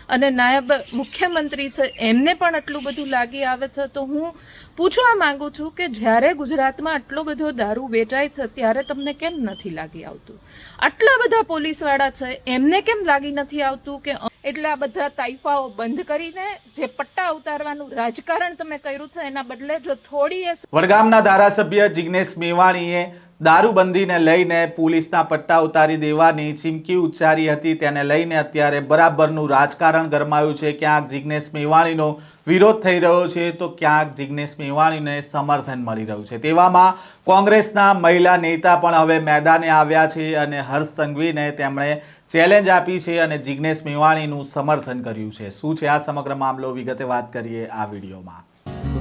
અને નાયબ મુખ્યમંત્રી છે એમને પણ આટલું બધું લાગી આવે છે, તો હું પૂછવા માંગુ છું કે જ્યારે ગુજરાતમાં આટલો બધો દારૂ વેચાય છે ત્યારે તમને કેમ નથી લાગી આવતું? આટલા બધા પોલીસવાળા છે એમને કેમ લાગી નથી આવતું કે એટલે આ બધા તાઇફાઓ બંધ કરીને જે પટ્ટા ઉતારવાનું રાજકારણ તમે કર્યું છે એના બદલે જો થોડી વડગામના ધારાસભ્ય જિગ્નેશ મેવાણીએ દારૂબંધીને લઈને પોલીસના પટ્ટા ઉતારી દેવાની ચીમકી ઉચ્ચારી હતી, તેને લઈને અત્યારે બરાબરનું રાજકારણ ગરમાયું છે। ક્યાંક જિગ્નેશ મેવાણીનો વિરોધ થઈ રહ્યો છે તો ક્યાંક જિગ્નેશ મેવાણીને સમર્થન મળી રહ્યું છે। તેવામાં કોંગ્રેસના મહિલા નેતા પણ હવે મેદાને આવ્યા છે અને હર્ષ સંઘવીને તેમણે ચેલેન્જ આપી છે અને જિગ્નેશ મેવાણીનું સમર્થન કર્યું છે। શું છે આ સમગ્ર મામલો, વિગતે વાત કરીએ આ વિડીયોમાં।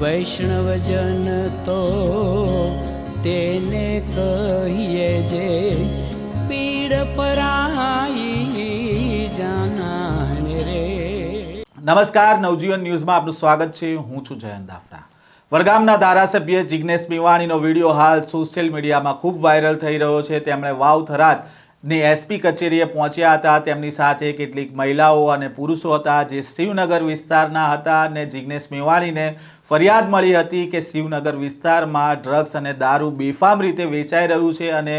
વૈષ્ણવજન તો તેને કહીએ જે પીડ પરાઈ જાનાને રે। નમસ્કાર, નવજીવન ન્યૂઝમાં આપનું સ્વાગત છે। હું છું જયંત દાફડા। વડગામના ધારાસભ્ય જિગ્નેશ મેવાણીનો વિડીયો હાલ સોશિયલ મીડિયામાં ખૂબ વાયરલ થઈ રહ્યો છે। તેમણે વાવ થરાદની એસપી કચેરીએ પહોંચ્યા હતા। તેમની સાથે કેટલીક મહિલાઓ અને પુરુષો હતા જે શિવનગર વિસ્તારના હતા અને જિગ્નેશ મેવાણીને ફરિયાદ મળી હતી કે શિવનગર વિસ્તારમાં ડ્રગ્સ અને દારૂ બેફામ રીતે વેચાઈ રહ્યું છે અને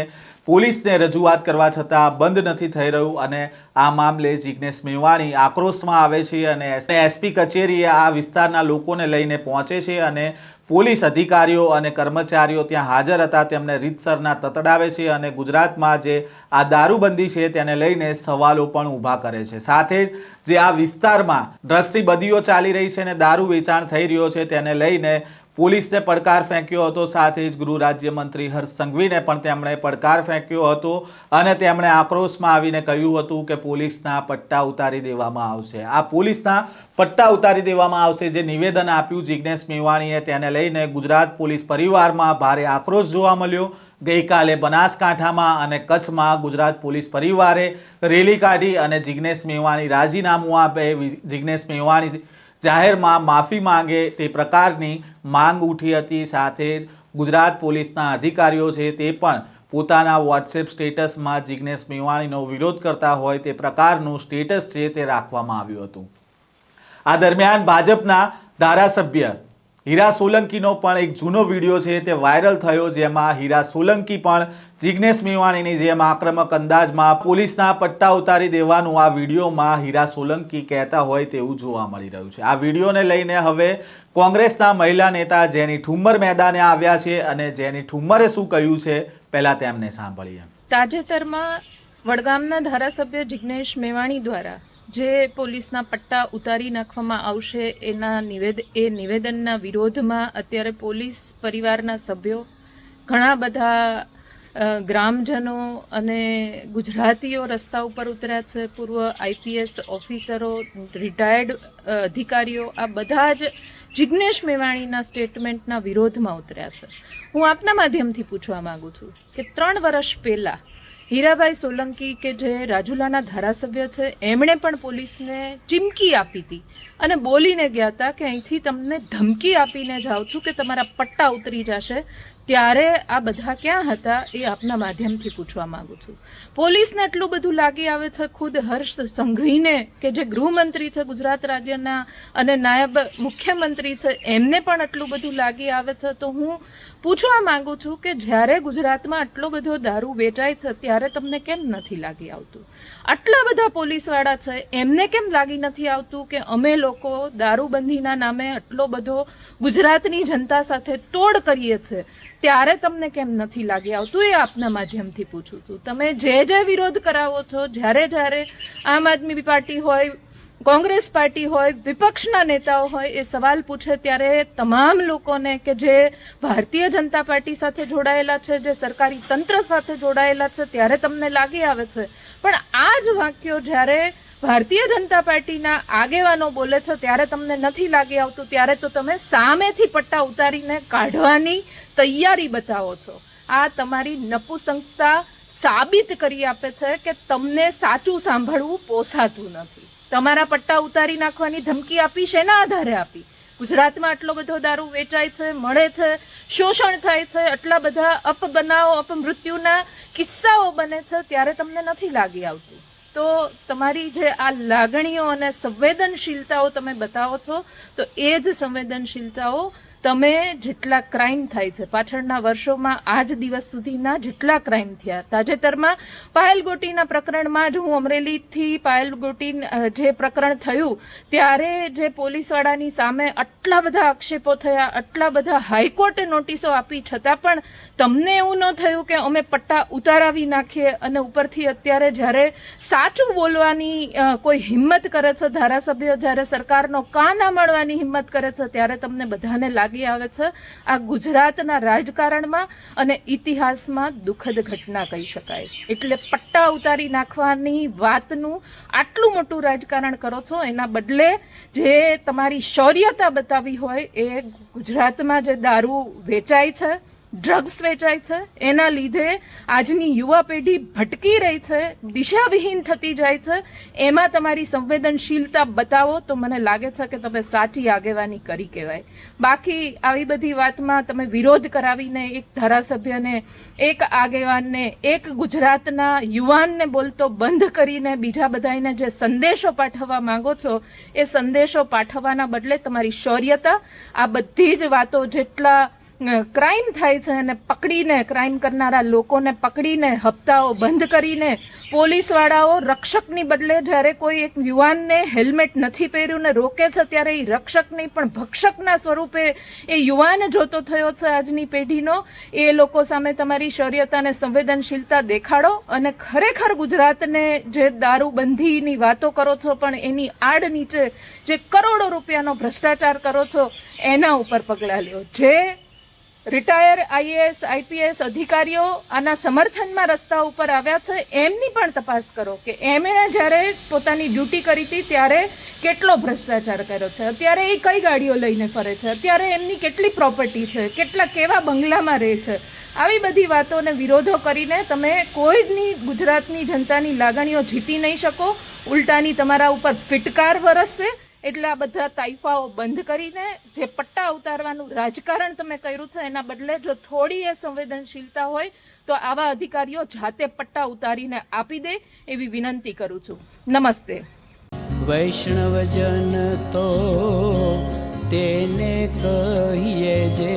પોલીસને રજૂઆત કરવા છતાં બંધ નથી થઈ રહ્યું અને આ મામલે જિગ્નેશ મેવાણી આક્રોશમાં આવે છે અને એસપી કચેરીએ આ વિસ્તારના લોકોને લઈને પહોંચે છે અને પોલીસ અધિકારીઓ અને કર્મચારીઓ ત્યાં હાજર હતા તેમને રીતસરના તતડાવે છે અને ગુજરાતમાં જે આ દારૂબંધી છે તેને લઈને સવાલો પણ ઊભા કરે છે। સાથે જ જે આ વિસ્તારમાં ડ્રગ્સની બદીઓ ચાલી રહી છે અને દારૂ વેચાણ થઈ રહ્યો છે તેને લઈને પોલીસને પડકાર ફેંક્યો હતો। સાથે જ ગૃહ રાજ્યમંત્રી હર્ષ સંઘવીને પણ તેમણે પડકાર ફેંક્યો હતો અને તેમણે આક્રોશમાં આવીને કહ્યું હતું કે પોલીસના પટ્ટા ઉતારી દેવામાં આવશે। આ પોલીસના પટ્ટા ઉતારી દેવામાં આવશે જે નિવેદન આપ્યું જિગ્નેશ મેવાણીએ તેને લઈને ગુજરાત પોલીસ પરિવારમાં ભારે આક્રોશ જોવા મળ્યો। ગઈકાલે બનાસકાંઠામાં અને કચ્છમાં ગુજરાત પોલીસ પરિવારે રેલી કાઢી અને જિગ્નેશ મેવાણી રાજીનામું આપે, જિગ્નેશ મેવાણી જાહેરમાં માફી માંગે તે પ્રકારની માંગ ઉઠી હતી। સાથે જ ગુજરાત પોલીસના અધિકારીઓ છે તે પણ પોતાના વોટ્સએપ સ્ટેટસમાં જિગ્નેશ મેવાણીનો વિરોધ કરતા હોય તે પ્રકારનું સ્ટેટસ છે તે રાખવામાં આવ્યું હતું। આ દરમિયાન ભાજપના ધારાસભ્ય હીરા સોલંકીનો પણ એક જૂનો વિડીયો છે તે વાયરલ થયો જેમાં હીરા સોલંકી પણ જિગ્નેશ મેવાણીની જેમ આક્રમક અંદાજમાં પોલીસના પટ્ટા ઉતારી દેવાનું આ વિડીયોમાં હીરા સોલંકી કહેતા હોય તેવું જોવા મળી રહ્યું છે। આ વિડીયોને લઈને હવે કોંગ્રેસના મહિલા નેતા જેની ઠુમ્મર મેદાને આવ્યા છે અને જેની ઠુમ્મરે શું કહ્યું છે પહેલા તેમને સાંભળીએ। તાજેતરમાં વડગામના ધારાસભ્ય જિગ્નેશ મેવાણી દ્વારા જે પોલીસના પટ્ટા ઉતારી નાખવામાં આવશે એના નિવેદનના વિરોધમાં અત્યારે પોલીસ પરિવારના સભ્યો, ઘણા બધા ગ્રામજનો અને ગુજરાતીઓ રસ્તા ઉપર ઉતર્યા છે। પૂર્વ આઈપીએસ ઓફિસરો, રિટાયર્ડ અધિકારીઓ, આ બધા જ જિગ્નેશ મેવાણીના સ્ટેટમેન્ટના વિરોધમાં ઉતર્યા છે। હું આપના માધ્યમથી પૂછવા માંગુ છું કે 3 વર્ષ પહેલાં હીરાભાઈ સોલંકી કે જે રાજુલાના ધારાસભ્ય છે એમણે પણ પોલીસને ચીમકી આપી હતી અને બોલીને ગયા હતા કે અહીંથી તમને ધમકી આપીને જાઉં છું કે તમારા પટ્ટા ઉતરી જશે। ત્યારે આ બધા ક્યાં હતા એ આપના માધ્યમથી પૂછવા માંગુ છું। પોલીસને એટલું બધું લાગી આવે છે, ખુદ હર્ષ સંઘવીને કે જે ગૃહમંત્રી છે ગુજરાત રાજ્યના અને નાયબ મુખ્યમંત્રી છે એમને પણ આટલું બધું લાગી આવે છે, તો હું પૂછવા માંગુ છું કે જ્યારે ગુજરાતમાં આટલો બધો દારૂ વેચાય છે ત્યારે તમને કેમ નથી લાગી આવતું? આટલા બધા પોલીસવાળા છે એમને કેમ લાગી નથી આવતું કે અમે લોકો દારૂબંધીના નામે આટલો બધો ગુજરાતની જનતા સાથે તોડ કરીએ છીએ ત્યારે તમને કેમ નથી લાગી આવતું એ આપના માધ્યમથી પૂછું છું। તમે જે વિરોધ કરાવો છો, જ્યારે આમ આદમી પાર્ટી હોય, કોંગ્રેસ પાર્ટી હોય, વિપક્ષના નેતાઓ હોય એ સવાલ પૂછે ત્યારે તમામ લોકોને કે જે ભારતીય જનતા પાર્ટી સાથે જોડાયેલા છે, જે સરકારી તંત્ર સાથે જોડાયેલા છે ત્યારે તમને લાગી આવે છે, પણ આ જ વાક્યો જ્યારે ભારતીય જનતા પાર્ટીના આગેવાનો બોલે છે ત્યારે તમને નથી લાગી આવતું, ત્યારે તો તમે સામેથી પટ્ટા ઉતારીને કાઢવાની તૈયારી બતાવો છો। આ તમારી નપુસંકતા સાબિત કરી આપે છે કે તમને સાચું સાંભળવું પોસાતું નથી। તમારા પટ્ટા ઉતારી નાખવાની ધમકી આપી શેના આધારે આપી? ગુજરાતમાં આટલો બધો દારૂ વેચાય છે, મળે છે, શોષણ થાય છે, આટલા બધા અપબનાવો, અપમૃત્યુના કિસ્સાઓ બને છે ત્યારે તમને નથી લાગી આવતું। તો તમારી જે આ લાગણીઓ અને સંવેદનશીલતાઓ તમે બતાવો છો, તો એ જ સંવેદનશીલતાઓ તમે જેટલા ક્રાઇમ થાય છે પાછળના વર્ષોમાં આજ દિવસ સુધીના જેટલા ક્રાઇમ થયા, તાજેતરમાં પાયલ ગોટીના પ્રકરણમાં જ હું અમરેલીથી પાયલ ગોટી જે પ્રકરણ થયું ત્યારે જે પોલીસવાળાની સામે આટલા બધા આક્ષેપો થયા, આટલા બધા હાઈકોર્ટે નોટિસો આપી, છતાં પણ તમને એવું ન થયું કે અમે પટ્ટા ઉતારાવી નાખીએ. અને ઉપરથી અત્યારે જ્યારે સાચું બોલવાની કોઈ હિંમત કરે છે ધારાસભ્ય, જ્યારે સરકારનો કાન સાંભળવાની હિંમત કરે છે, ત્યારે તમને બધાને લાગી આવે છે આ ગુજરાતના રાજકારણમાં અને ઇતિહાસમાં દુઃખદ ઘટના કહી શકાય. એટલે પટ્ટા ઉતારી નાખવાની વાતનું આટલું મોટું રાજકારણ કરો છો, એના બદલે જે તમારી શૌર્યતા બતાવી હોય એ ગુજરાતમાં જે દારૂ વેચાય છે, ડ્રગ્સ વેચાય છે, એના લીધે આજની યુવા પેઢી ભટકી રહી છે, દિશાવિહીન થતી જાય છે, એમાં તમારી સંવેદનશીલતા બતાવો તો મને લાગે છે કે તમે સાચી આગેવાની કરી કહેવાય. બાકી આવી બધી વાતમાં તમે વિરોધ કરાવીને એક ધારાસભ્યને, એક આગેવાનને, એક ગુજરાતના યુવાનને બોલતો બંધ કરીને બીજા બધાને જે સંદેશો પાઠવવા માંગો છો એ સંદેશો પાઠવવાના બદલે તમારી શૌર્યતા, આ બધી જ વાતો જેટલા ક્રાઇમ થાય છે અને પકડીને ક્રાઇમ કરનારા લોકોને પકડીને હપ્તાઓ બંધ કરીને પોલીસવાળાઓ રક્ષકની બદલે જ્યારે કોઈ એક યુવાનને હેલ્મેટ નથી પહેર્યું ને રોકે છે ત્યારે એ રક્ષક નહીં પણ ભક્ષકના સ્વરૂપે એ યુવાન જોતો થયો છે આજની પેઢીનો. એ લોકો સામે તમારી શૌર્યતા અને સંવેદનશીલતા દેખાડો અને ખરેખર ગુજરાતને જે દારૂબંધીની વાતો કરો છો પણ એની આડ નીચે જે કરોડો રૂપિયાનો ભ્રષ્ટાચાર કરો છો એના ઉપર પગલાં લ્યો. જે રિટાયર આઈએએસ આઈપીએસ અધિકારીઓ આના સમર્થનમાં રસ્તા ઉપર આવ્યા છે એમની પણ તપાસ કરો કે એમણે જ્યારે પોતાની ડ્યુટી કરી હતી ત્યારે કેટલો ભ્રષ્ટાચાર કર્યો છે, અત્યારે એ કઈ ગાડીઓ લઈને ફરે છે, અત્યારે એમની કેટલી પ્રોપર્ટી છે, કેવા બંગલામાં રહે છે. આવી બધી વાતોને વિરોધો કરીને તમે કોઈની ગુજરાતની જનતાની લાગણીઓ જીતી નહીં શકો, ઉલટાની તમારા ઉપર ફિટકાર વરસશે. એટલે આ બધા તાઇફાઓ બંધ કરીને જે પટ્ટા ઉતારવાનું રાજકારણ તમે કર્યું છે એના બદલે જો થોડી એ સંવેદનશીલતા હોય તો આવા અધિકારીઓ જાતે પટ્ટા ઉતારીને આપી દે એવી વિનંતી કરું છું. નમસ્તે. વૈષ્ણવજન તો તેને કહીએ જે